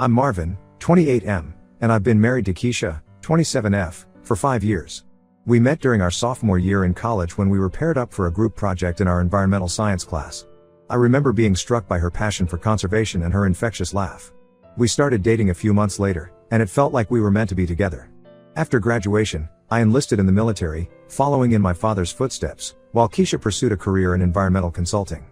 I'm Marvin, 28M, and I've been married to Keisha, 27F, for 5 years. We met during our sophomore year in college when we were paired up for a group project in our environmental science class. I remember being struck by her passion for conservation and her infectious laugh. We started dating a few months later, and it felt like we were meant to be together. After graduation, I enlisted in the military, following in my father's footsteps, while Keisha pursued a career in environmental consulting.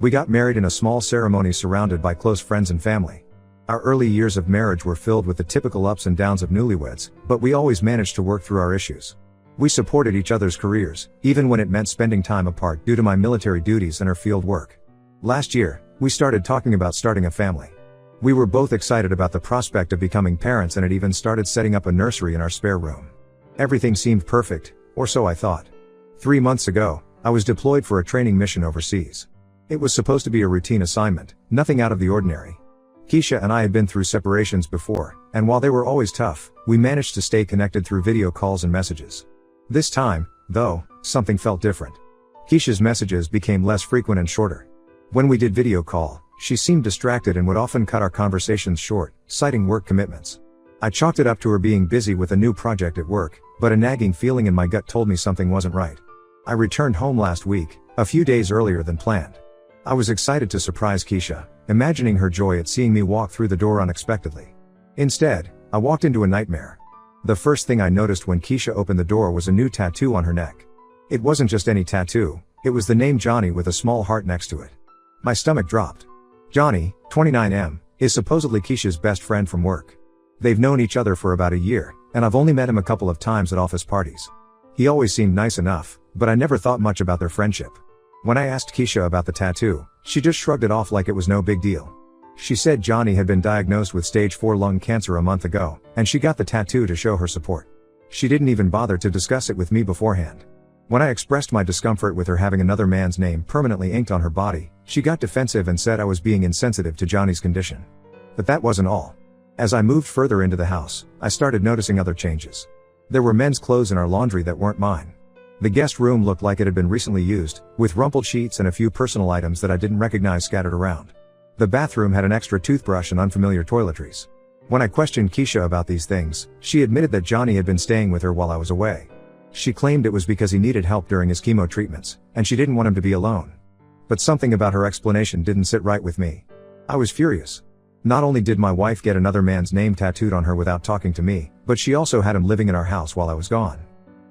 We got married in a small ceremony surrounded by close friends and family. Our early years of marriage were filled with the typical ups and downs of newlyweds, but we always managed to work through our issues. We supported each other's careers, even when it meant spending time apart due to my military duties and her field work. Last year, we started talking about starting a family. We were both excited about the prospect of becoming parents and had even started setting up a nursery in our spare room. Everything seemed perfect, or so I thought. 3 months ago, I was deployed for a training mission overseas. It was supposed to be a routine assignment, nothing out of the ordinary. Keisha and I had been through separations before, and while they were always tough, we managed to stay connected through video calls and messages. This time, though, something felt different. Keisha's messages became less frequent and shorter. When we did video call, she seemed distracted and would often cut our conversations short, citing work commitments. I chalked it up to her being busy with a new project at work, but a nagging feeling in my gut told me something wasn't right. I returned home last week, a few days earlier than planned. I was excited to surprise Keisha, imagining her joy at seeing me walk through the door unexpectedly. Instead, I walked into a nightmare. The first thing I noticed when Keisha opened the door was a new tattoo on her neck. It wasn't just any tattoo, it was the name Johnny with a small heart next to it. My stomach dropped. Johnny, 29M, is supposedly Keisha's best friend from work. They've known each other for about a year, and I've only met him a couple of times at office parties. He always seemed nice enough, but I never thought much about their friendship. When I asked Keisha about the tattoo, she just shrugged it off like it was no big deal. She said Johnny had been diagnosed with stage 4 lung cancer a month ago, and she got the tattoo to show her support. She didn't even bother to discuss it with me beforehand. When I expressed my discomfort with her having another man's name permanently inked on her body, she got defensive and said I was being insensitive to Johnny's condition. But that wasn't all. As I moved further into the house, I started noticing other changes. There were men's clothes in our laundry that weren't mine. The guest room looked like it had been recently used, with rumpled sheets and a few personal items that I didn't recognize scattered around. The bathroom had an extra toothbrush and unfamiliar toiletries. When I questioned Keisha about these things, she admitted that Johnny had been staying with her while I was away. She claimed it was because he needed help during his chemo treatments, and she didn't want him to be alone. But something about her explanation didn't sit right with me. I was furious. Not only did my wife get another man's name tattooed on her without talking to me, but she also had him living in our house while I was gone.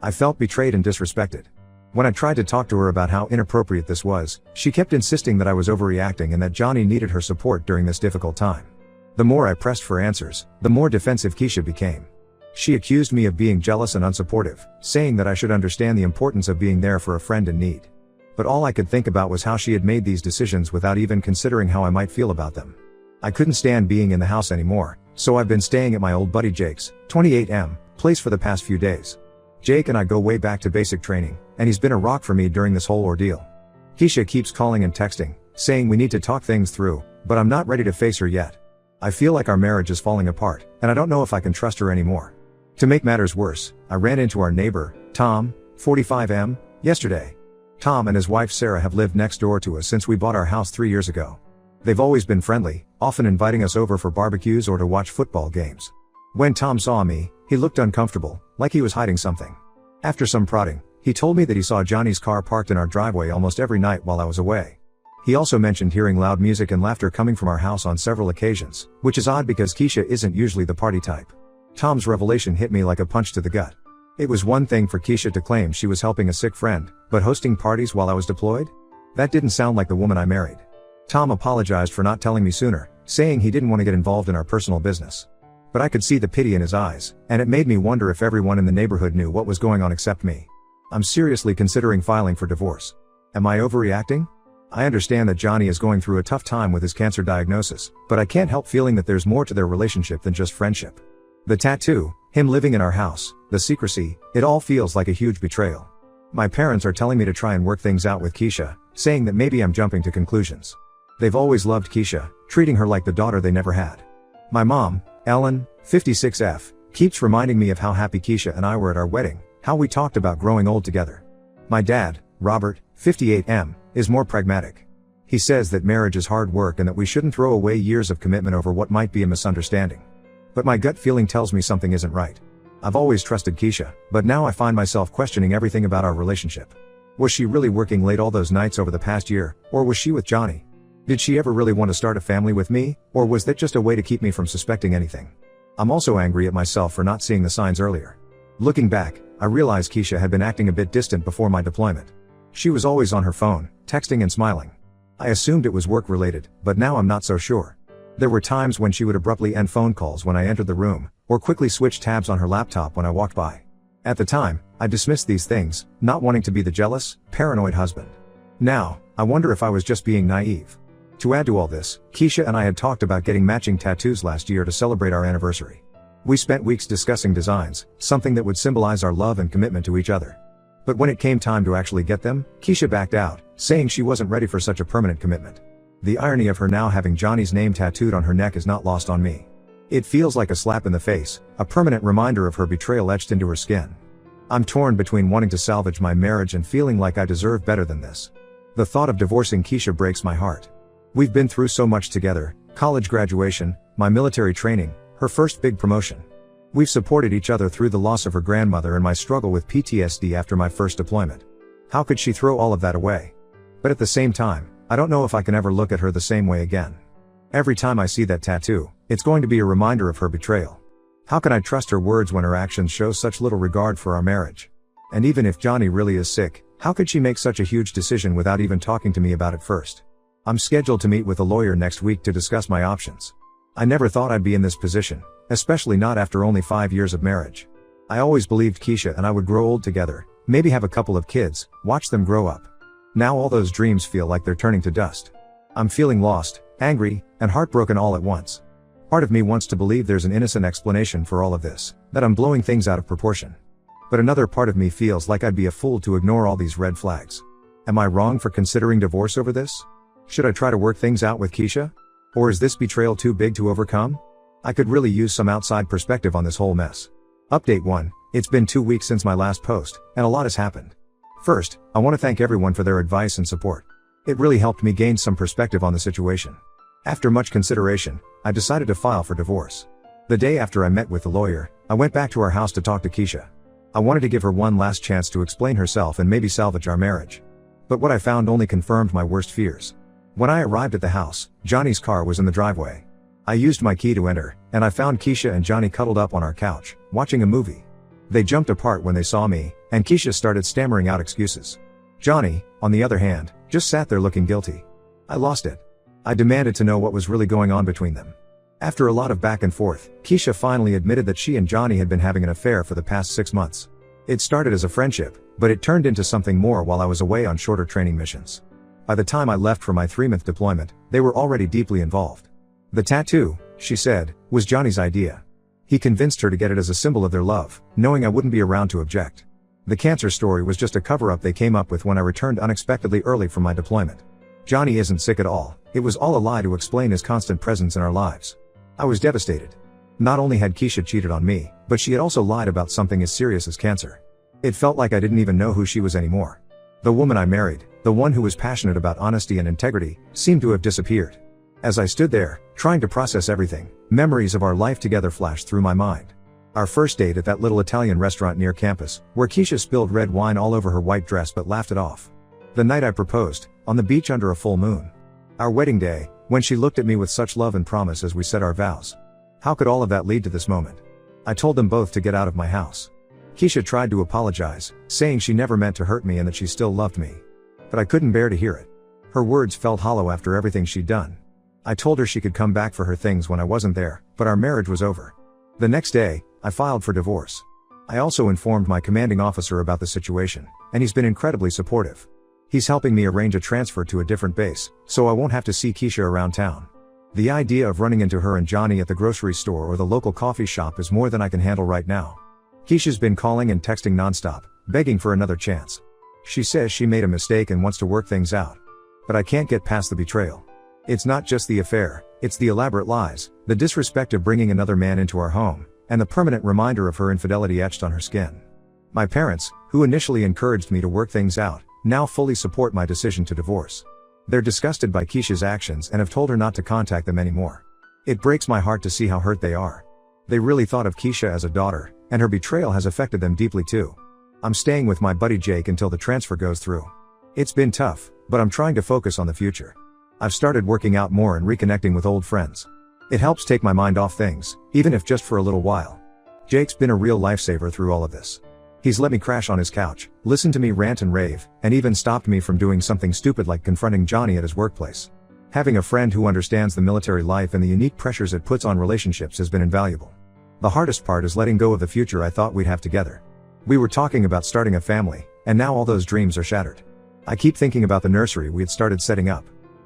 I felt betrayed and disrespected. When I tried to talk to her about how inappropriate this was, she kept insisting that I was overreacting and that Johnny needed her support during this difficult time. The more I pressed for answers, the more defensive Keisha became. She accused me of being jealous and unsupportive, saying that I should understand the importance of being there for a friend in need. But all I could think about was how she had made these decisions without even considering how I might feel about them. I couldn't stand being in the house anymore, so I've been staying at my old buddy Jake's, 28M, place for the past few days. Jake and I go way back to basic training, and he's been a rock for me during this whole ordeal. Keisha keeps calling and texting, saying we need to talk things through, but I'm not ready to face her yet. I feel like our marriage is falling apart, and I don't know if I can trust her anymore. To make matters worse, I ran into our neighbor, Tom, 45M, yesterday. Tom and his wife Sarah have lived next door to us since we bought our house 3 years ago. They've always been friendly, often inviting us over for barbecues or to watch football games. When Tom saw me, he looked uncomfortable, like he was hiding something. After some prodding, he told me that he saw Johnny's car parked in our driveway almost every night while I was away. He also mentioned hearing loud music and laughter coming from our house on several occasions, which is odd because Keisha isn't usually the party type. Tom's revelation hit me like a punch to the gut. It was one thing for Keisha to claim she was helping a sick friend, but hosting parties while I was deployed? That didn't sound like the woman I married. Tom apologized for not telling me sooner, saying he didn't want to get involved in our personal business. But I could see the pity in his eyes, and it made me wonder if everyone in the neighborhood knew what was going on except me. I'm seriously considering filing for divorce. Am I overreacting? I understand that Johnny is going through a tough time with his cancer diagnosis, but I can't help feeling that there's more to their relationship than just friendship. The tattoo, him living in our house, the secrecy, it all feels like a huge betrayal. My parents are telling me to try and work things out with Keisha, saying that maybe I'm jumping to conclusions. They've always loved Keisha, treating her like the daughter they never had. My mom, Ellen, 56F, keeps reminding me of how happy Keisha and I were at our wedding, how we talked about growing old together. My dad, Robert, 58M, is more pragmatic. He says that marriage is hard work and that we shouldn't throw away years of commitment over what might be a misunderstanding. But my gut feeling tells me something isn't right. I've always trusted Keisha, but now I find myself questioning everything about our relationship. Was she really working late all those nights over the past year, or was she with Johnny? Did she ever really want to start a family with me, or was that just a way to keep me from suspecting anything? I'm also angry at myself for not seeing the signs earlier. Looking back, I realize Keisha had been acting a bit distant before my deployment. She was always on her phone, texting and smiling. I assumed it was work-related, but now I'm not so sure. There were times when she would abruptly end phone calls when I entered the room, or quickly switch tabs on her laptop when I walked by. At the time, I dismissed these things, not wanting to be the jealous, paranoid husband. Now, I wonder if I was just being naive. To add to all this, Keisha and I had talked about getting matching tattoos last year to celebrate our anniversary. We spent weeks discussing designs, something that would symbolize our love and commitment to each other. But when it came time to actually get them, Keisha backed out, saying she wasn't ready for such a permanent commitment. The irony of her now having Johnny's name tattooed on her neck is not lost on me. It feels like a slap in the face, a permanent reminder of her betrayal etched into her skin. I'm torn between wanting to salvage my marriage and feeling like I deserve better than this. The thought of divorcing Keisha breaks my heart. We've been through so much together: college graduation, my military training, her first big promotion. We've supported each other through the loss of her grandmother and my struggle with PTSD after my first deployment. How could she throw all of that away? But at the same time, I don't know if I can ever look at her the same way again. Every time I see that tattoo, it's going to be a reminder of her betrayal. How can I trust her words when her actions show such little regard for our marriage? And even if Johnny really is sick, how could she make such a huge decision without even talking to me about it first? I'm scheduled to meet with a lawyer next week to discuss my options. I never thought I'd be in this position, especially not after only 5 years of marriage. I always believed Keisha and I would grow old together, maybe have a couple of kids, watch them grow up. Now all those dreams feel like they're turning to dust. I'm feeling lost, angry, and heartbroken all at once. Part of me wants to believe there's an innocent explanation for all of this, that I'm blowing things out of proportion. But another part of me feels like I'd be a fool to ignore all these red flags. Am I wrong for considering divorce over this? Should I try to work things out with Keisha? Or is this betrayal too big to overcome? I could really use some outside perspective on this whole mess. Update 1. It's been 2 weeks since my last post, and a lot has happened. First, I want to thank everyone for their advice and support. It really helped me gain some perspective on the situation. After much consideration, I decided to file for divorce. The day after I met with the lawyer, I went back to our house to talk to Keisha. I wanted to give her one last chance to explain herself and maybe salvage our marriage. But what I found only confirmed my worst fears. When I arrived at the house, Johnny's car was in the driveway. I used my key to enter, and I found Keisha and Johnny cuddled up on our couch, watching a movie. They jumped apart when they saw me, and Keisha started stammering out excuses. Johnny, on the other hand, just sat there looking guilty. I lost it. I demanded to know what was really going on between them. After a lot of back and forth, Keisha finally admitted that she and Johnny had been having an affair for the past 6 months. It started as a friendship, but it turned into something more while I was away on shorter training missions. By the time I left for my 3-month deployment, they were already deeply involved. The tattoo, she said, was Johnny's idea. He convinced her to get it as a symbol of their love, knowing I wouldn't be around to object. The cancer story was just a cover-up they came up with when I returned unexpectedly early from my deployment. Johnny isn't sick at all, it was all a lie to explain his constant presence in our lives. I was devastated. Not only had Keisha cheated on me, but she had also lied about something as serious as cancer. It felt like I didn't even know who she was anymore. The woman I married, the one who was passionate about honesty and integrity, seemed to have disappeared. As I stood there, trying to process everything, memories of our life together flashed through my mind. Our first date at that little Italian restaurant near campus, where Keisha spilled red wine all over her white dress but laughed it off. The night I proposed, on the beach under a full moon. Our wedding day, when she looked at me with such love and promise as we said our vows. How could all of that lead to this moment? I told them both to get out of my house. Keisha tried to apologize, saying she never meant to hurt me and that she still loved me. But I couldn't bear to hear it. Her words felt hollow after everything she'd done. I told her she could come back for her things when I wasn't there, but our marriage was over. The next day, I filed for divorce. I also informed my commanding officer about the situation, and he's been incredibly supportive. He's helping me arrange a transfer to a different base, so I won't have to see Keisha around town. The idea of running into her and Johnny at the grocery store or the local coffee shop is more than I can handle right now. Keisha's been calling and texting nonstop, begging for another chance. She says she made a mistake and wants to work things out. But I can't get past the betrayal. It's not just the affair, it's the elaborate lies, the disrespect of bringing another man into our home, and the permanent reminder of her infidelity etched on her skin. My parents, who initially encouraged me to work things out, now fully support my decision to divorce. They're disgusted by Keisha's actions and have told her not to contact them anymore. It breaks my heart to see how hurt they are. They really thought of Keisha as a daughter, and her betrayal has affected them deeply too. I'm staying with my buddy Jake until the transfer goes through. It's been tough, but I'm trying to focus on the future. I've started working out more and reconnecting with old friends. It helps take my mind off things, even if just for a little while. Jake's been a real lifesaver through all of this. He's let me crash on his couch, listened to me rant and rave, and even stopped me from doing something stupid like confronting Johnny at his workplace. Having a friend who understands the military life and the unique pressures it puts on relationships has been invaluable. The hardest part is letting go of the future I thought we'd have together. We were talking about starting a family, and now all those dreams are shattered. I keep thinking about the nursery we had started setting up.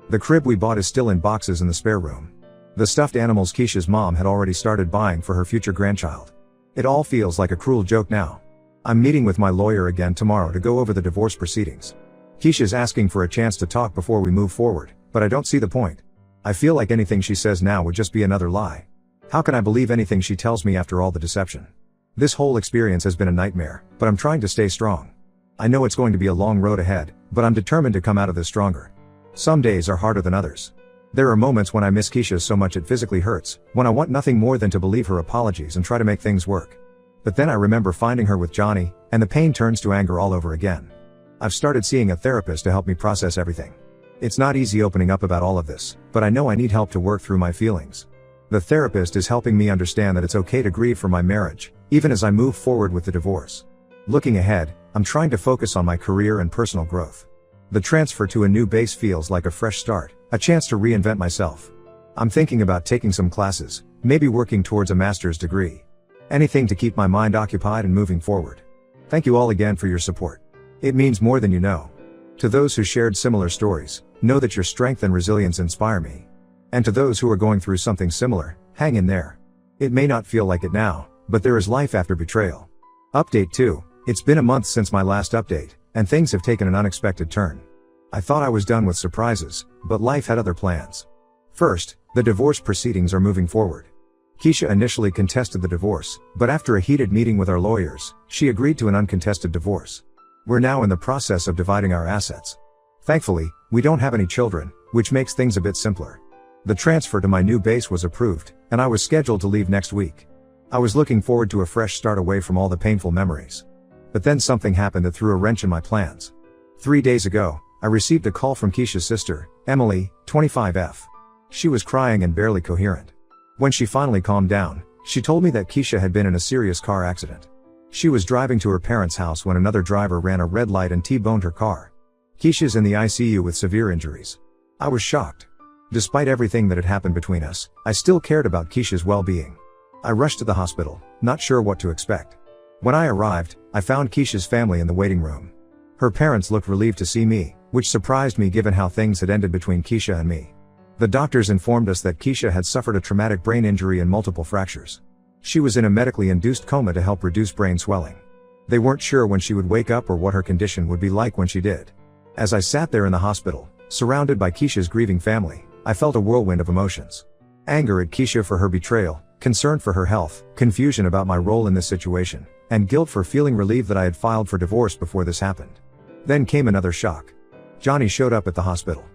The crib we bought is still in boxes in the spare room. The stuffed animals Keisha's mom had already started buying for her future grandchild. It all feels like a cruel joke now. I'm meeting with my lawyer again tomorrow to go over the divorce proceedings. Keisha's asking for a chance to talk before we move forward, but I don't see the point. I feel like anything she says now would just be another lie. How can I believe anything she tells me after all the deception? This whole experience has been a nightmare, but I'm trying to stay strong. I know it's going to be a long road ahead, but I'm determined to come out of this stronger. Some days are harder than others. There are moments when I miss Keisha so much it physically hurts, when I want nothing more than to believe her apologies and try to make things work. But then I remember finding her with Johnny, and the pain turns to anger all over again. I've started seeing a therapist to help me process everything. It's not easy opening up about all of this, but I know I need help to work through my feelings. The therapist is helping me understand that it's okay to grieve for my marriage, even as I move forward with the divorce. Looking ahead, I'm trying to focus on my career and personal growth. The transfer to a new base feels like a fresh start, a chance to reinvent myself. I'm thinking about taking some classes, maybe working towards a master's degree. Anything to keep my mind occupied and moving forward. Thank you all again for your support. It means more than you know. To those who shared similar stories, know that your strength and resilience inspire me. And to those who are going through something similar, hang in there. It may not feel like it now, but there is life after betrayal. Update 2. It's been a month since my last update, and things have taken an unexpected turn. I thought I was done with surprises, but life had other plans. First, the divorce proceedings are moving forward. Keisha initially contested the divorce, but after a heated meeting with our lawyers, she agreed to an uncontested divorce. We're now in the process of dividing our assets. Thankfully, we don't have any children, which makes things a bit simpler. The transfer to my new base was approved, and I was scheduled to leave next week. I was looking forward to a fresh start away from all the painful memories. But then something happened that threw a wrench in my plans. 3 days ago, I received a call from Keisha's sister, Emily, 25F. She was crying and barely coherent. When she finally calmed down, she told me that Keisha had been in a serious car accident. She was driving to her parents' house when another driver ran a red light and T-boned her car. Keisha's in the ICU with severe injuries. I was shocked. Despite everything that had happened between us, I still cared about Keisha's well-being. I rushed to the hospital, not sure what to expect. When I arrived, I found Keisha's family in the waiting room. Her parents looked relieved to see me, which surprised me given how things had ended between Keisha and me. The doctors informed us that Keisha had suffered a traumatic brain injury and multiple fractures. She was in a medically induced coma to help reduce brain swelling. They weren't sure when she would wake up or what her condition would be like when she did. As I sat there in the hospital, surrounded by Keisha's grieving family, I felt a whirlwind of emotions. Anger at Keisha for her betrayal, concern for her health, confusion about my role in this situation, and guilt for feeling relieved that I had filed for divorce before this happened. Then came another shock. Johnny showed up at the hospital.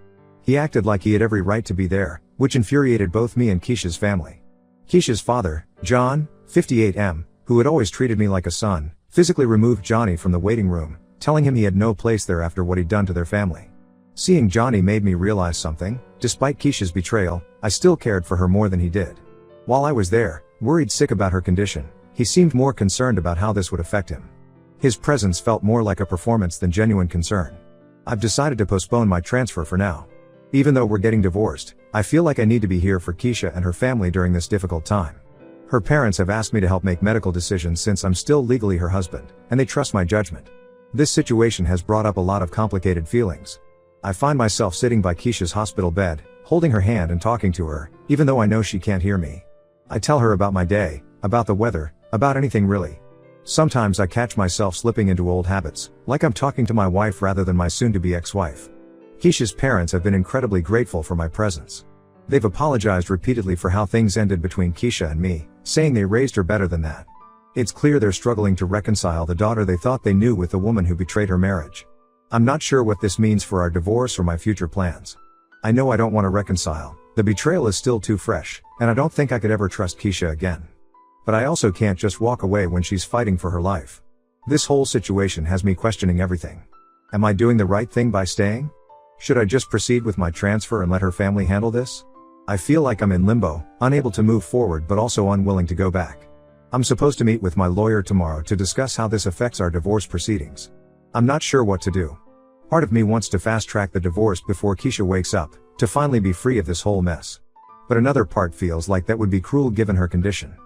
He acted like he had every right to be there, which infuriated both me and Keisha's family. Keisha's father, John, 58M, who had always treated me like a son, physically removed Johnny from the waiting room, telling him he had no place there after what he'd done to their family. Seeing Johnny made me realize something. Despite Keisha's betrayal, I still cared for her more than he did. While I was there, worried sick about her condition, he seemed more concerned about how this would affect him. His presence felt more like a performance than genuine concern. I've decided to postpone my transfer for now. Even though we're getting divorced, I feel like I need to be here for Keisha and her family during this difficult time. Her parents have asked me to help make medical decisions since I'm still legally her husband, and they trust my judgment. This situation has brought up a lot of complicated feelings. I find myself sitting by Keisha's hospital bed, holding her hand and talking to her, even though I know she can't hear me. I tell her about my day, about the weather, about anything really. Sometimes I catch myself slipping into old habits, like I'm talking to my wife rather than my soon-to-be ex-wife. Keisha's parents have been incredibly grateful for my presence. They've apologized repeatedly for how things ended between Keisha and me, saying they raised her better than that. It's clear they're struggling to reconcile the daughter they thought they knew with the woman who betrayed her marriage. I'm not sure what this means for our divorce or my future plans. I know I don't want to reconcile, the betrayal is still too fresh, and I don't think I could ever trust Keisha again. But I also can't just walk away when she's fighting for her life. This whole situation has me questioning everything. Am I doing the right thing by staying? Should I just proceed with my transfer and let her family handle this? I feel like I'm in limbo, unable to move forward but also unwilling to go back. I'm supposed to meet with my lawyer tomorrow to discuss how this affects our divorce proceedings. I'm not sure what to do. Part of me wants to fast-track the divorce before Keisha wakes up, to finally be free of this whole mess. But another part feels like that would be cruel given her condition.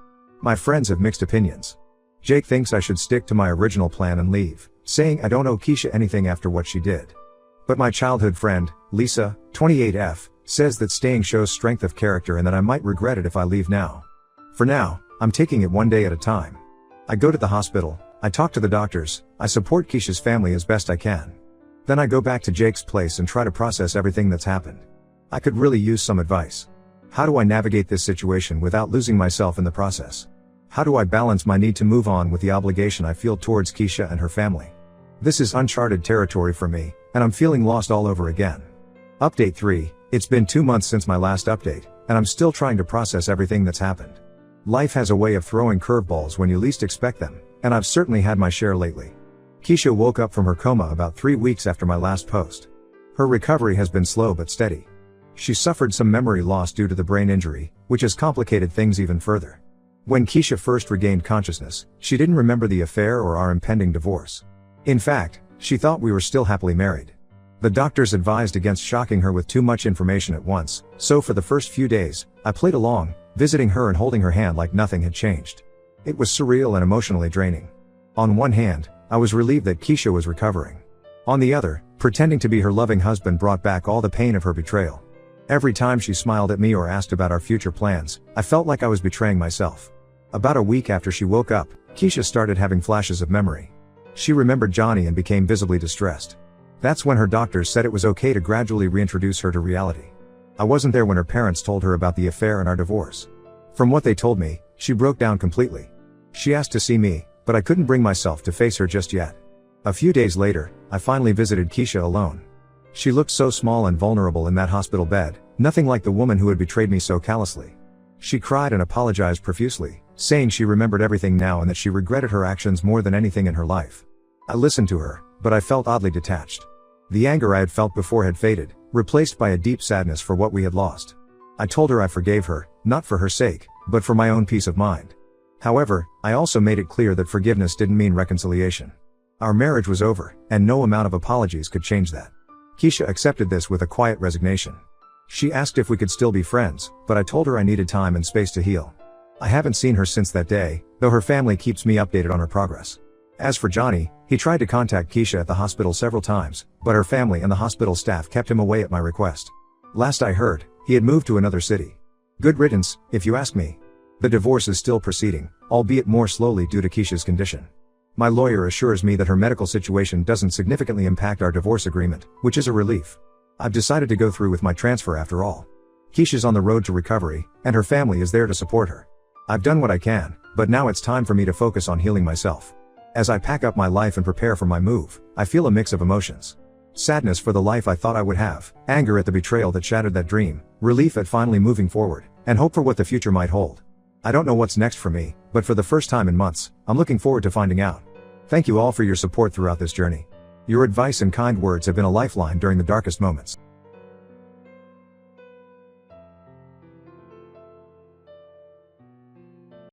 My friends have mixed opinions. Jake thinks I should stick to my original plan and leave, saying I don't owe Keisha anything after what she did. But my childhood friend, Lisa, 28F, says that staying shows strength of character and that I might regret it if I leave now. For now, I'm taking it one day at a time. I go to the hospital, I talk to the doctors, I support Keisha's family as best I can. Then I go back to Jake's place and try to process everything that's happened. I could really use some advice. How do I navigate this situation without losing myself in the process? How do I balance my need to move on with the obligation I feel towards Keisha and her family? This is uncharted territory for me, and I'm feeling lost all over again. Update 3, it's been 2 months since my last update, and I'm still trying to process everything that's happened. Life has a way of throwing curveballs when you least expect them, and I've certainly had my share lately. Keisha woke up from her coma about 3 weeks after my last post. Her recovery has been slow but steady. She suffered some memory loss due to the brain injury, which has complicated things even further. When Keisha first regained consciousness, she didn't remember the affair or our impending divorce. In fact, she thought we were still happily married. The doctors advised against shocking her with too much information at once, so for the first few days, I played along, visiting her and holding her hand like nothing had changed. It was surreal and emotionally draining. On one hand, I was relieved that Keisha was recovering. On the other, pretending to be her loving husband brought back all the pain of her betrayal. Every time she smiled at me or asked about our future plans, I felt like I was betraying myself. About a week after she woke up, Keisha started having flashes of memory. She remembered Johnny and became visibly distressed. That's when her doctors said it was okay to gradually reintroduce her to reality. I wasn't there when her parents told her about the affair and our divorce. From what they told me, she broke down completely. She asked to see me, but I couldn't bring myself to face her just yet. A few days later, I finally visited Keisha alone. She looked so small and vulnerable in that hospital bed, nothing like the woman who had betrayed me so callously. She cried and apologized profusely, saying she remembered everything now and that she regretted her actions more than anything in her life. I listened to her, but I felt oddly detached. The anger I had felt before had faded, replaced by a deep sadness for what we had lost. I told her I forgave her, not for her sake, but for my own peace of mind. However, I also made it clear that forgiveness didn't mean reconciliation. Our marriage was over, and no amount of apologies could change that. Keisha accepted this with a quiet resignation. She asked if we could still be friends, but I told her I needed time and space to heal. I haven't seen her since that day, though her family keeps me updated on her progress. As for Johnny, he tried to contact Keisha at the hospital several times, but her family and the hospital staff kept him away at my request. Last I heard, he had moved to another city. Good riddance, if you ask me. The divorce is still proceeding, albeit more slowly due to Keisha's condition. My lawyer assures me that her medical situation doesn't significantly impact our divorce agreement, which is a relief. I've decided to go through with my transfer after all. Keisha's on the road to recovery, and her family is there to support her. I've done what I can, but now it's time for me to focus on healing myself. As I pack up my life and prepare for my move, I feel a mix of emotions. Sadness for the life I thought I would have, anger at the betrayal that shattered that dream, relief at finally moving forward, and hope for what the future might hold. I don't know what's next for me, but for the first time in months, I'm looking forward to finding out. Thank you all for your support throughout this journey. Your advice and kind words have been a lifeline during the darkest moments.